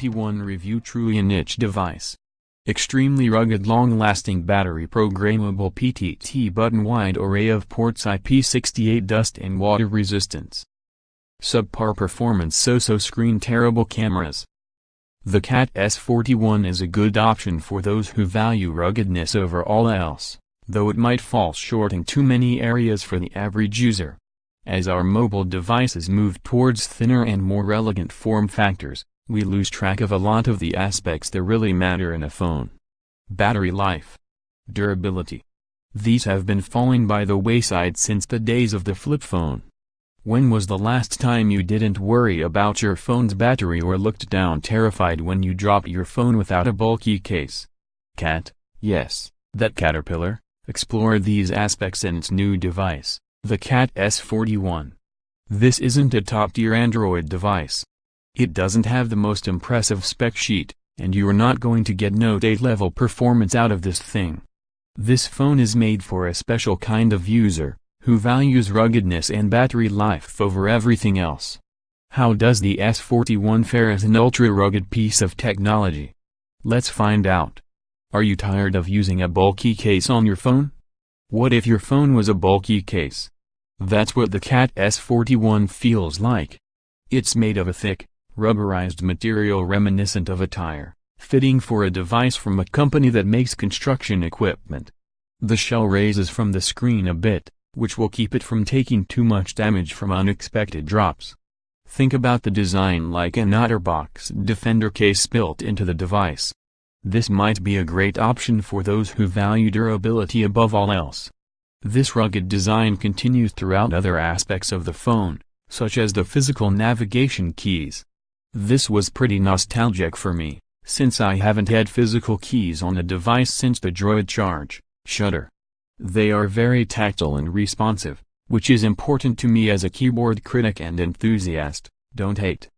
S41 review. Truly a niche device. Extremely rugged, long-lasting battery. Programmable PTT button. Wide array of ports. IP68 dust and water resistance. Subpar performance. So-so screen. Terrible cameras. The Cat S41 is a good option for those who value ruggedness over all else, though it might fall short in too many areas for the average user. As our mobile devices move towards thinner and more elegant form factors, we lose track of a lot of the aspects that really matter in a phone. Battery life. Durability. These have been falling by the wayside since the days of the flip phone. When was the last time you didn't worry about your phone's battery or looked down terrified when you dropped your phone without a bulky case? Cat, yes, that caterpillar, explored these aspects in its new device, the Cat S41. This isn't a top-tier Android device. It doesn't have the most impressive spec sheet, and you're not going to get Note 8 level performance out of this thing. This phone is made for a special kind of user, who values ruggedness and battery life over everything else. How does the S41 fare as an ultra-rugged piece of technology? Let's find out. Are you tired of using a bulky case on your phone? What if your phone was a bulky case? That's what the Cat S41 feels like. It's made of a thick, rubberized material reminiscent of a tire, fitting for a device from a company that makes construction equipment. The shell raises from the screen a bit, which will keep it from taking too much damage from unexpected drops. Think about the design like an OtterBox Defender case built into the device. This might be a great option for those who value durability above all else. This rugged design continues throughout other aspects of the phone, such as the physical navigation keys. This was pretty nostalgic for me, since I haven't had physical keys on a device since the Droid Charge Shutter. They are very tactile and responsive, which is important to me as a keyboard critic and enthusiast, don't hate.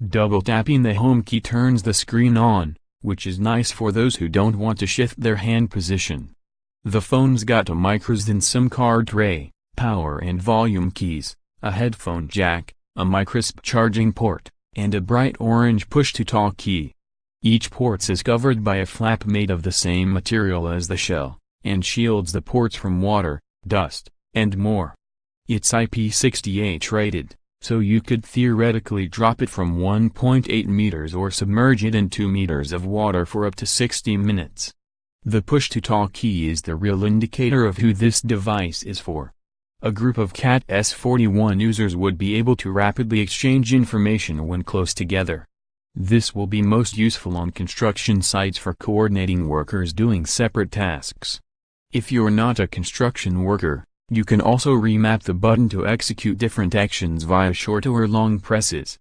Double tapping the home key turns the screen on, which is nice for those who don't want to shift their hand position. The phone's got a microSD SIM card tray, power and volume keys, a headphone jack, a microSD charging port, and a bright orange push-to-talk key. Each port is covered by a flap made of the same material as the shell, and shields the ports from water, dust, and more. It's IP68 rated, so you could theoretically drop it from 1.8 meters or submerge it in 2 meters of water for up to 60 minutes. The push-to-talk key is the real indicator of who this device is for. A group of Cat S41 users would be able to rapidly exchange information when close together. This will be most useful on construction sites for coordinating workers doing separate tasks. If you're not a construction worker, you can also remap the button to execute different actions via short or long presses.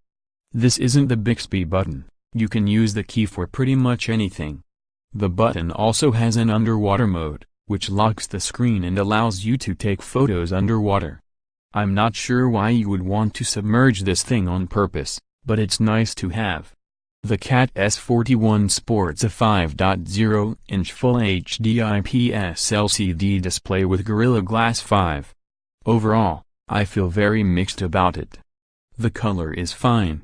This isn't the Bixby button, you can use the key for pretty much anything. The button also has an underwater mode, which locks the screen and allows you to take photos underwater. I'm not sure why you would want to submerge this thing on purpose, but it's nice to have. The Cat S41 sports a 5.0-inch Full HD IPS LCD display with Gorilla Glass 5. Overall, I feel very mixed about it. The color is fine.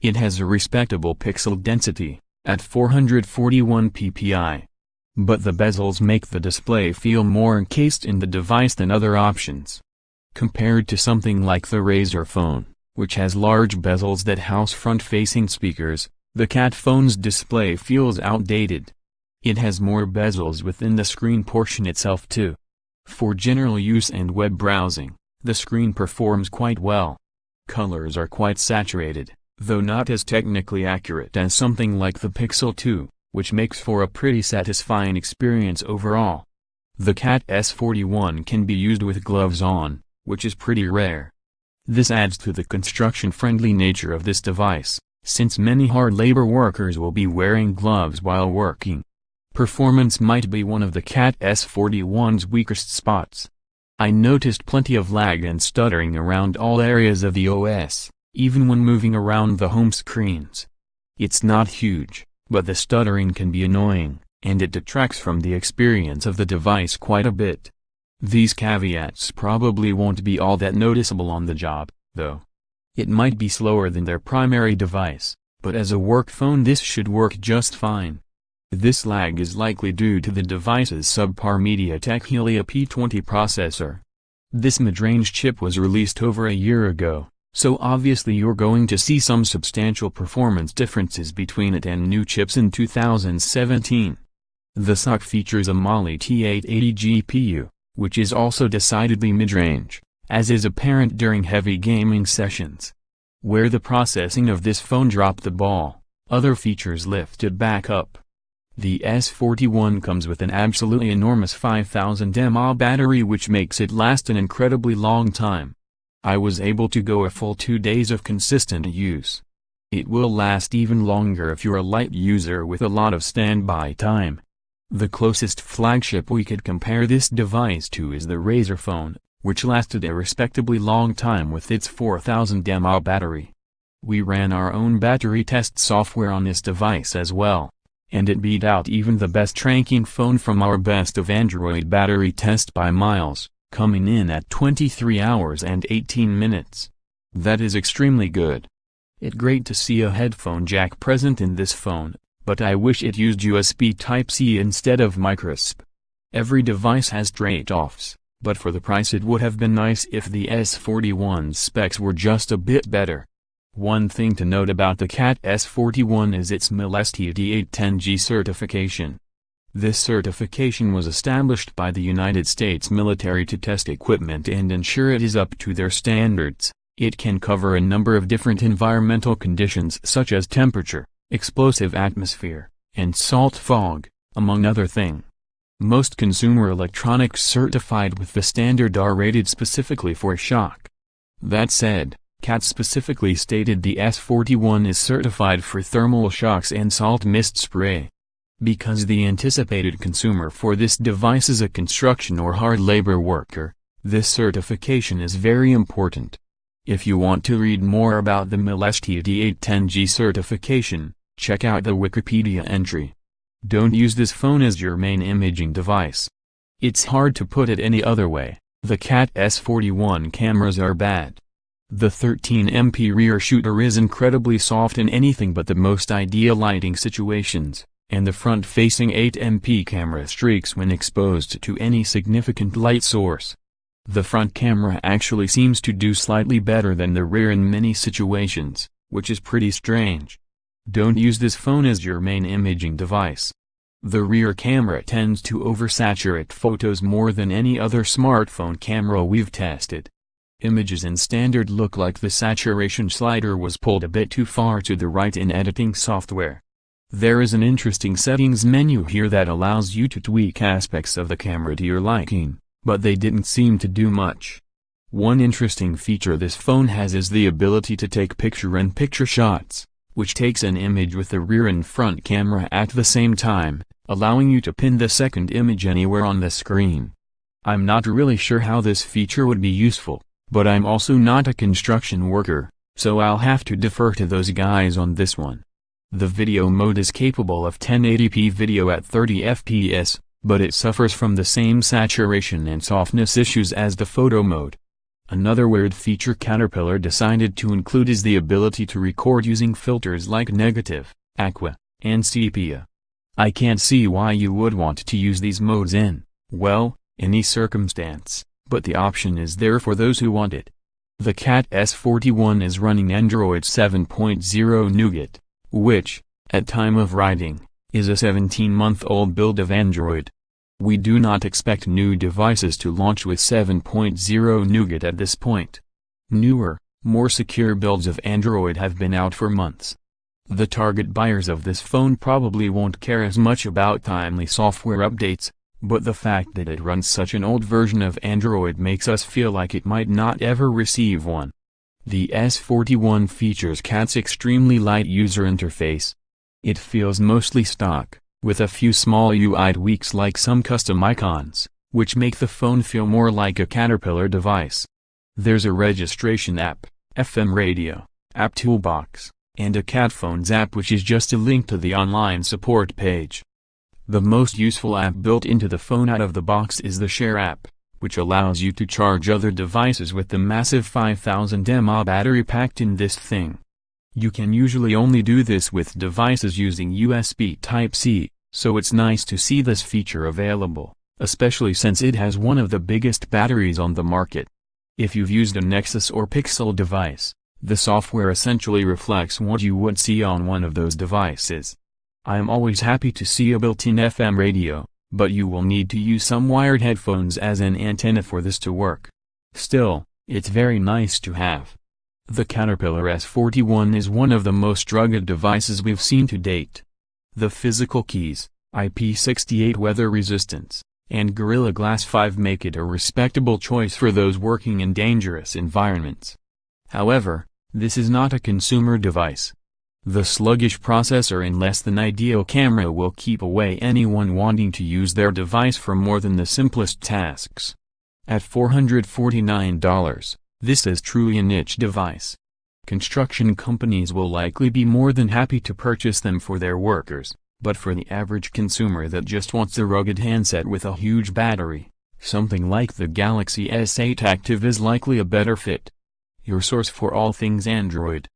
It has a respectable pixel density, at 441 ppi. But the bezels make the display feel more encased in the device than other options. Compared to something like the Razer phone, which has large bezels that house front-facing speakers, the Cat phone's display feels outdated. It has more bezels within the screen portion itself too. For general use and web browsing, the screen performs quite well. Colors are quite saturated, though not as technically accurate as something like the Pixel 2, which makes for a pretty satisfying experience overall. The Cat S41 can be used with gloves on, which is pretty rare. This adds to the construction-friendly nature of this device, since many hard labor workers will be wearing gloves while working. Performance might be one of the Cat S41's weakest spots. I noticed plenty of lag and stuttering around all areas of the OS, even when moving around the home screens. It's not huge, but the stuttering can be annoying, and it detracts from the experience of the device quite a bit. These caveats probably won't be all that noticeable on the job, though. It might be slower than their primary device, but as a work phone this should work just fine. This lag is likely due to the device's subpar MediaTek Helio P20 processor. This mid-range chip was released over a year ago, so obviously you're going to see some substantial performance differences between it and new chips in 2017. The SoC features a Mali T880 GPU, which is also decidedly mid-range, as is apparent during heavy gaming sessions. Where the processing of this phone dropped the ball, other features lifted back up. The S41 comes with an absolutely enormous 5000 mAh battery which makes it last an incredibly long time. I was able to go a full 2 days of consistent use. It will last even longer if you're a light user with a lot of standby time. The closest flagship we could compare this device to is the Razer phone, which lasted a respectably long time with its 4000 mAh battery. We ran our own battery test software on this device as well, and it beat out even the best ranking phone from our Best of Android battery test by miles, coming in at 23 hours and 18 minutes. That is extremely good. It's great to see a headphone jack present in this phone, but I wish it used USB Type-C instead of microSP. Every device has trade-offs, but for the price it would have been nice if the S41's specs were just a bit better. One thing to note about the Cat S41 is its MIL-STD810G certification. This certification was established by the United States military to test equipment and ensure it is up to their standards. It can cover a number of different environmental conditions such as temperature, explosive atmosphere, and salt fog, among other things. Most consumer electronics certified with the standard are rated specifically for shock. That said, Cat specifically stated the S41 is certified for thermal shocks and salt mist spray. Because the anticipated consumer for this device is a construction or hard labor worker, this certification is very important. If you want to read more about the MIL-STD810G certification, check out the Wikipedia entry. Don't use this phone as your main imaging device. It's hard to put it any other way. The Cat S41 cameras are bad. The 13MP rear shooter is incredibly soft in anything but the most ideal lighting situations, and the front-facing 8MP camera streaks when exposed to any significant light source. The front camera actually seems to do slightly better than the rear in many situations, which is pretty strange. Don't use this phone as your main imaging device. The rear camera tends to oversaturate photos more than any other smartphone camera we've tested. Images in standard look like the saturation slider was pulled a bit too far to the right in editing software. There is an interesting settings menu here that allows you to tweak aspects of the camera to your liking, but they didn't seem to do much. One interesting feature this phone has is the ability to take picture-in-picture shots, which takes an image with the rear and front camera at the same time, allowing you to pin the second image anywhere on the screen. I'm not really sure how this feature would be useful, but I'm also not a construction worker, so I'll have to defer to those guys on this one. The video mode is capable of 1080p video at 30 fps, but it suffers from the same saturation and softness issues as the photo mode. Another weird feature Caterpillar decided to include is the ability to record using filters like negative, aqua, and sepia. I can't see why you would want to use these modes in, well, any circumstance, but the option is there for those who want it. The Cat S41 is running Android 7.0 Nougat, which, at time of writing, is a 17-month-old build of Android. We do not expect new devices to launch with 7.0 Nougat at this point. Newer, more secure builds of Android have been out for months. The target buyers of this phone probably won't care as much about timely software updates, but the fact that it runs such an old version of Android makes us feel like it might not ever receive one. The S41 features Cat's extremely light user interface. It feels mostly stock, with a few small UI tweaks like some custom icons, which make the phone feel more like a Caterpillar device. There's a registration app, FM radio, app toolbox, and a Cat Phones app which is just a link to the online support page. The most useful app built into the phone out of the box is the Share app, which allows you to charge other devices with the massive 5000 mAh battery packed in this thing. You can usually only do this with devices using USB Type-C, so it's nice to see this feature available, especially since it has one of the biggest batteries on the market. If you've used a Nexus or Pixel device, the software essentially reflects what you would see on one of those devices. I am always happy to see a built-in FM radio, but you will need to use some wired headphones as an antenna for this to work. Still, it's very nice to have. The Caterpillar S41 is one of the most rugged devices we've seen to date. The physical keys, IP68 weather resistance, and Gorilla Glass 5 make it a respectable choice for those working in dangerous environments. However, this is not a consumer device. The sluggish processor and less than ideal camera will keep away anyone wanting to use their device for more than the simplest tasks. At $449, this is truly a niche device. Construction companies will likely be more than happy to purchase them for their workers, but for the average consumer that just wants a rugged handset with a huge battery, something like the Galaxy S8 Active is likely a better fit. Your source for all things Android.